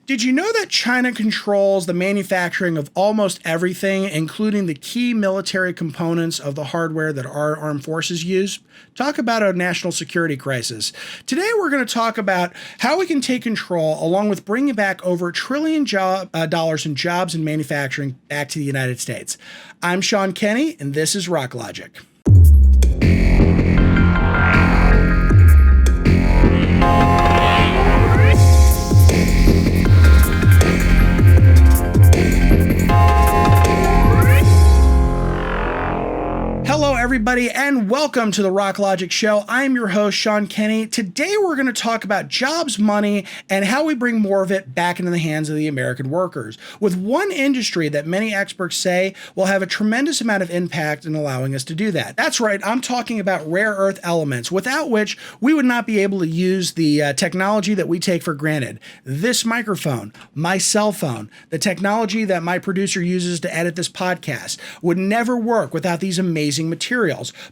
Did you know that China controls the manufacturing of almost everything, including the key military components of the hardware that our armed forces use? Talk about a national security crisis. Today, we're going to talk about how we can take control, along with bringing back over $1 trillion in jobs and manufacturing back to the United States. I'm Sean Kenny, and this is Rock Logic. Hello, everybody, and welcome to the Rock Logic Show. I'm your host, Sean Kenny. Today, we're going to talk about jobs, money, and how we bring more of it back into the hands of the American workers, with one industry that many experts say will have a tremendous amount of impact in allowing us to do that. That's right, I'm talking about rare earth elements, without which we would not be able to use the technology that we take for granted. This microphone, my cell phone, the technology that my producer uses to edit this podcast would never work without these amazing materials.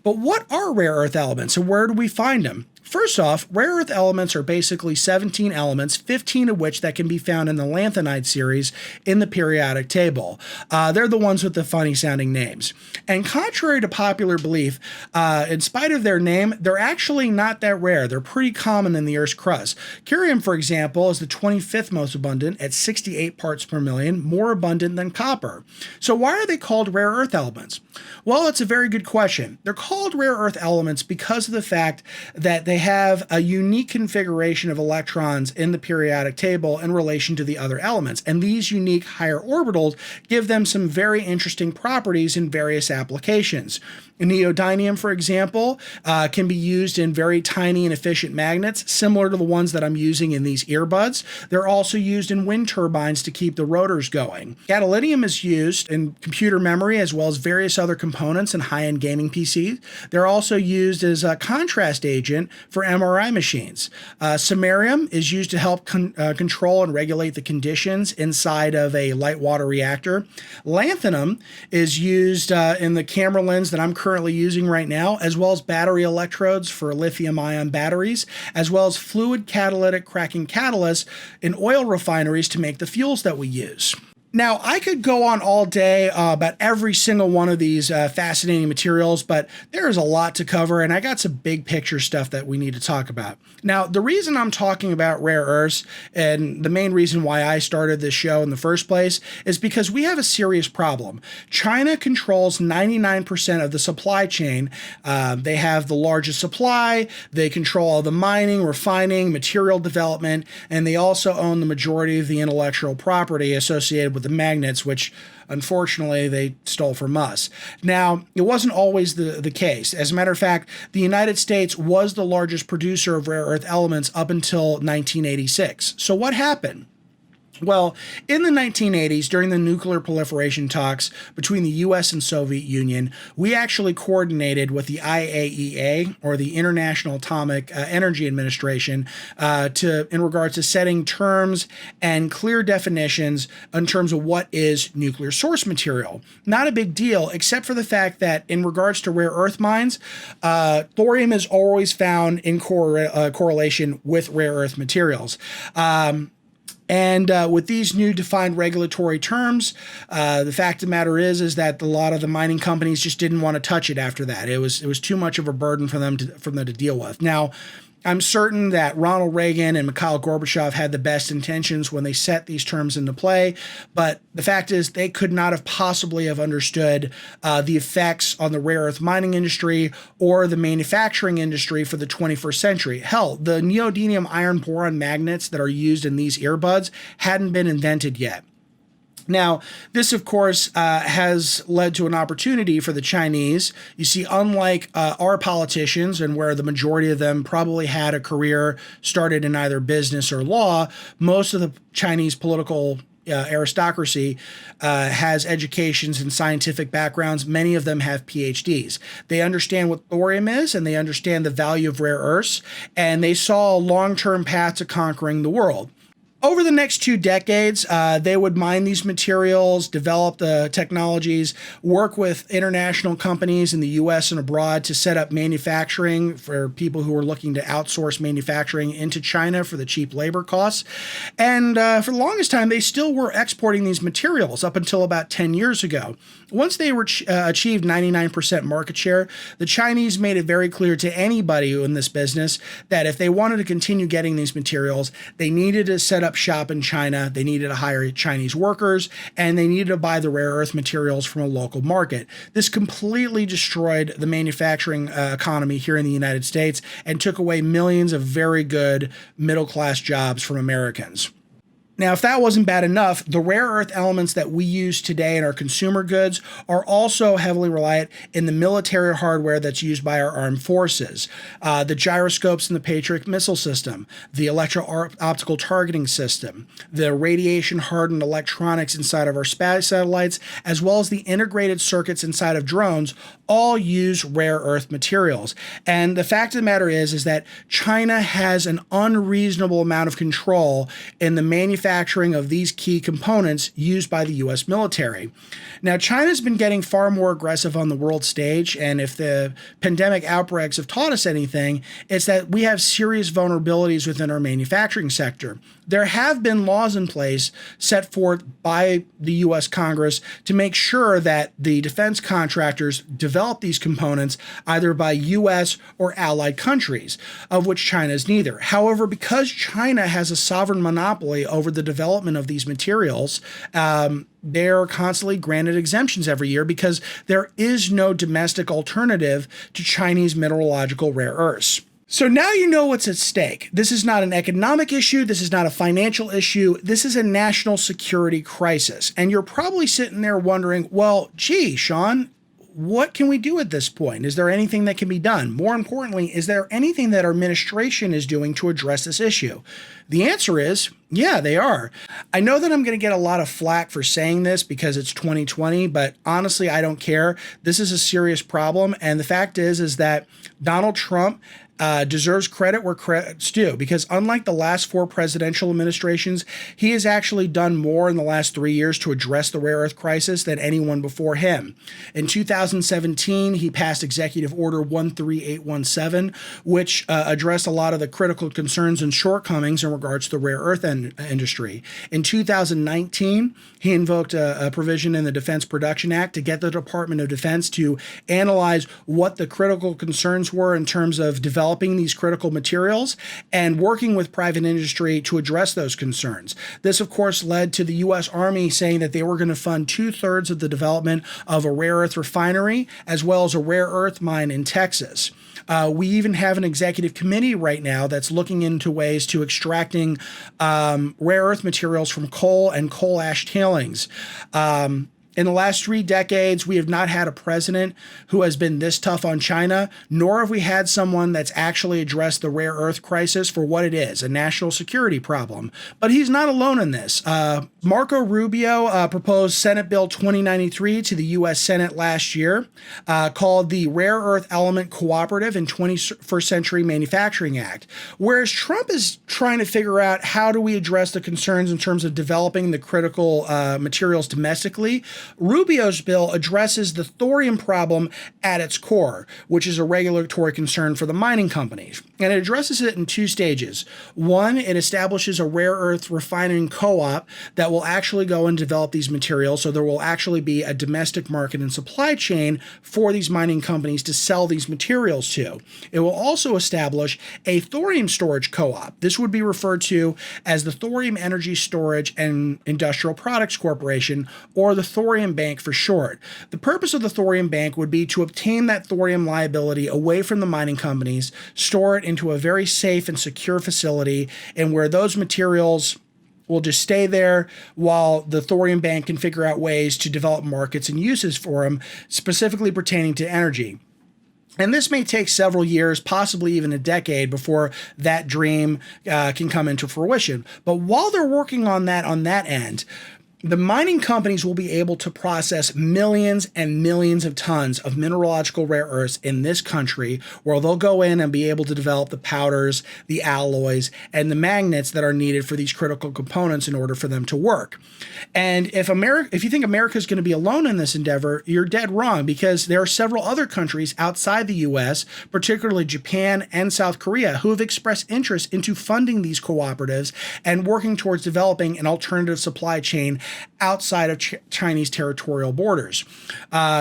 But what are rare earth elements and where do we find them? First off, rare earth elements are basically 17 elements, 15 of which that can be found in the lanthanide series in the periodic table. They're the ones with the funny sounding names. And contrary to popular belief, in spite of their name, they're actually not that rare. They're pretty common in the Earth's crust. Curium, for example, is the 25th most abundant at 68 parts per million, more abundant than copper. So why are they called rare earth elements? Well, it's a very good question. They're called rare earth elements because of the fact that they have a unique configuration of electrons in the periodic table in relation to the other elements. And these unique higher orbitals give them some very interesting properties in various applications. Neodymium, for example, can be used in very tiny and efficient magnets, similar to the ones that I'm using in these earbuds. They're also used in wind turbines to keep the rotors going. Gadolinium is used in computer memory as well as various other components in high-end gaming PCs. They're also used as a contrast agent for MRI machines. Samarium is used to help control and regulate the conditions inside of a light water reactor. Lanthanum is used in the camera lens that I'm currently using right now, as well as battery electrodes for lithium-ion batteries, as well as fluid catalytic cracking catalysts in oil refineries to make the fuels that we use. Now, I could go on all day about every single one of these fascinating materials, but there is a lot to cover, and I got some big picture stuff that we need to talk about. Now, the reason I'm talking about rare earths, and the main reason why I started this show in the first place, is because we have a serious problem. China controls 99% of the supply chain. They have the largest supply, they control all the mining, refining, material development, and they also own the majority of the intellectual property associated with the magnets, which unfortunately they stole from us. Now, it wasn't always the case. As a matter of fact, the United States was the largest producer of rare earth elements up until 1986. So what happened? Well, in the 1980s, during the nuclear proliferation talks between the U.S. and Soviet Union, we actually coordinated with the IAEA, or the International Atomic Energy Administration, in regards to setting terms and clear definitions in terms of what is nuclear source material. Not a big deal, except for the fact that in regards to rare earth mines, thorium is always found in correlation with rare earth materials. And with these new defined regulatory terms, the fact of the matter is that a lot of the mining companies just didn't want to touch it after that. It was too much of a burden for them to deal with. Now, I'm certain that Ronald Reagan and Mikhail Gorbachev had the best intentions when they set these terms into play, but the fact is they could not have possibly have understood the effects on the rare earth mining industry or the manufacturing industry for the 21st century. Hell, the neodymium iron boron magnets that are used in these earbuds hadn't been invented yet. Now, this, of course, has led to an opportunity for the Chinese. You see, unlike our politicians, and where the majority of them probably had a career started in either business or law, most of the Chinese political aristocracy has educations and scientific backgrounds. Many of them have PhDs. They understand what thorium is, and they understand the value of rare earths, and they saw a long-term path to conquering the world. Over the next 2 decades, they would mine these materials, develop the technologies, work with international companies in the US and abroad to set up manufacturing for people who are looking to outsource manufacturing into China for the cheap labor costs. And for the longest time, they still were exporting these materials up until about 10 years ago. Once they achieved 99% market share, the Chinese made it very clear to anybody in this business that if they wanted to continue getting these materials, they needed to set up shop in China, they needed to hire Chinese workers, and they needed to buy the rare earth materials from a local market. This completely destroyed the manufacturing economy here in the United States and took away millions of very good middle-class jobs from Americans. Now, if that wasn't bad enough, the rare earth elements that we use today in our consumer goods are also heavily reliant in the military hardware that's used by our armed forces. The gyroscopes in the Patriot missile system, the electro-optical targeting system, the radiation-hardened electronics inside of our space satellites, as well as the integrated circuits inside of drones, all use rare earth materials. And the fact of the matter is that China has an unreasonable amount of control in the manufacturing of these key components used by the U.S. military. Now, China's been getting far more aggressive on the world stage, and if the pandemic outbreaks have taught us anything, it's that we have serious vulnerabilities within our manufacturing sector. There have been laws in place set forth by the U.S. Congress to make sure that the defense contractors develop these components either by U.S. or allied countries, of which China is neither. However, because China has a sovereign monopoly over the development of these materials, they're constantly granted exemptions every year because there is no domestic alternative to Chinese mineralogical rare earths. So now you know what's at stake. This is not an economic issue. This is not a financial issue. This is a national security crisis. And you're probably sitting there wondering, well, gee, Sean, what can we do at this point? Is there anything that can be done? More importantly, is there anything that our administration is doing to address this issue? The answer is, yeah, they are. I know that I'm going to get a lot of flack for saying this because it's 2020, but honestly, I don't care. This is a serious problem. And the fact is that Donald Trump deserves credit where credit's due, because unlike the last 4 presidential administrations, he has actually done more in the last 3 years to address the rare earth crisis than anyone before him. In 2017, he passed Executive Order 13817, which addressed a lot of the critical concerns and shortcomings in regards to the rare earth industry. In 2019, he invoked a provision in the Defense Production Act to get the Department of Defense to analyze what the critical concerns were in terms of developing these critical materials and working with private industry to address those concerns. This, of course, led to the U.S. Army saying that they were going to fund 2/3 of the development of a rare earth refinery as well as a rare earth mine in Texas. We even have an executive committee right now that's looking into ways to extracting rare earth materials from coal and coal ash tailings. In the last 3 decades, we have not had a president who has been this tough on China, nor have we had someone that's actually addressed the rare earth crisis for what it is, a national security problem. But he's not alone in this. Marco Rubio proposed Senate Bill 2093 to the U.S. Senate last year, called the Rare Earth Element Cooperative and 21st Century Manufacturing Act. Whereas Trump is trying to figure out how do we address the concerns in terms of developing the critical materials domestically, Rubio's bill addresses the thorium problem at its core, which is a regulatory concern for the mining companies. And it addresses it in 2 stages. One, it establishes a rare earth refining co-op that will actually go and develop these materials, so there will actually be a domestic market and supply chain for these mining companies to sell these materials to. It will also establish a thorium storage co-op. This would be referred to as the Thorium Energy Storage and Industrial Products Corporation, or the Thorium Bank for short. The purpose of the Thorium Bank would be to obtain that thorium liability away from the mining companies, store it into a very safe and secure facility, and where those materials will just stay there while the Thorium Bank can figure out ways to develop markets and uses for them, specifically pertaining to energy. And this may take several years, possibly even a decade, before that dream can come into fruition. But while they're working on that end, The mining companies will be able to process millions and millions of tons of mineralogical rare earths in this country, where they'll go in and be able to develop the powders, the alloys, and the magnets that are needed for these critical components in order for them to work. And if you think America is going to be alone in this endeavor, you're dead wrong, because there are several other countries outside the U.S., particularly Japan and South Korea, who have expressed interest into funding these cooperatives and working towards developing an alternative supply chain outside of Chinese territorial borders.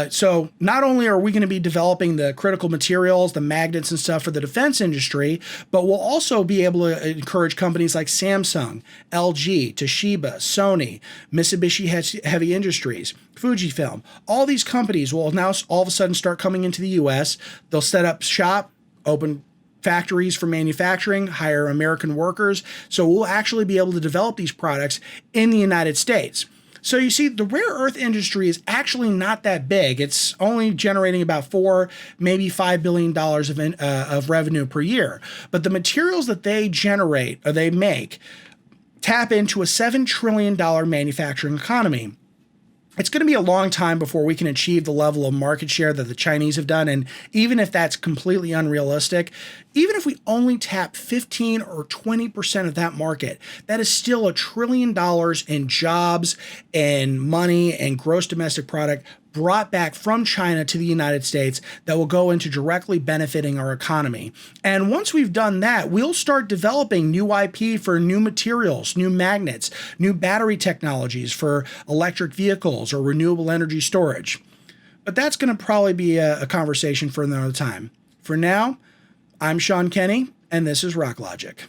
So not only are we going to be developing the critical materials, the magnets and stuff for the defense industry, but we'll also be able to encourage companies like Samsung, LG, Toshiba, Sony, Mitsubishi Heavy Industries, Fujifilm. All these companies will now all of a sudden start coming into the U.S. They'll set up shop, open factories for manufacturing, hire American workers. So we'll actually be able to develop these products in the United States. So you see, the rare earth industry is actually not that big. It's only generating about $4, maybe $5 billion of revenue per year. But the materials that they generate or they make tap into a $7 trillion manufacturing economy. It's going to be a long time before we can achieve the level of market share that the Chinese have done. And even if that's completely unrealistic, even if we only tap 15 or 20% of that market, that is still $1 trillion in jobs and money and gross domestic product brought back from China to the United States that will go into directly benefiting our economy. And once we've done that, we'll start developing new IP for new materials, new magnets, new battery technologies for electric vehicles or renewable energy storage. But that's going to probably be a conversation for another time. For now, I'm Sean Kenny, and this is Rock Logic.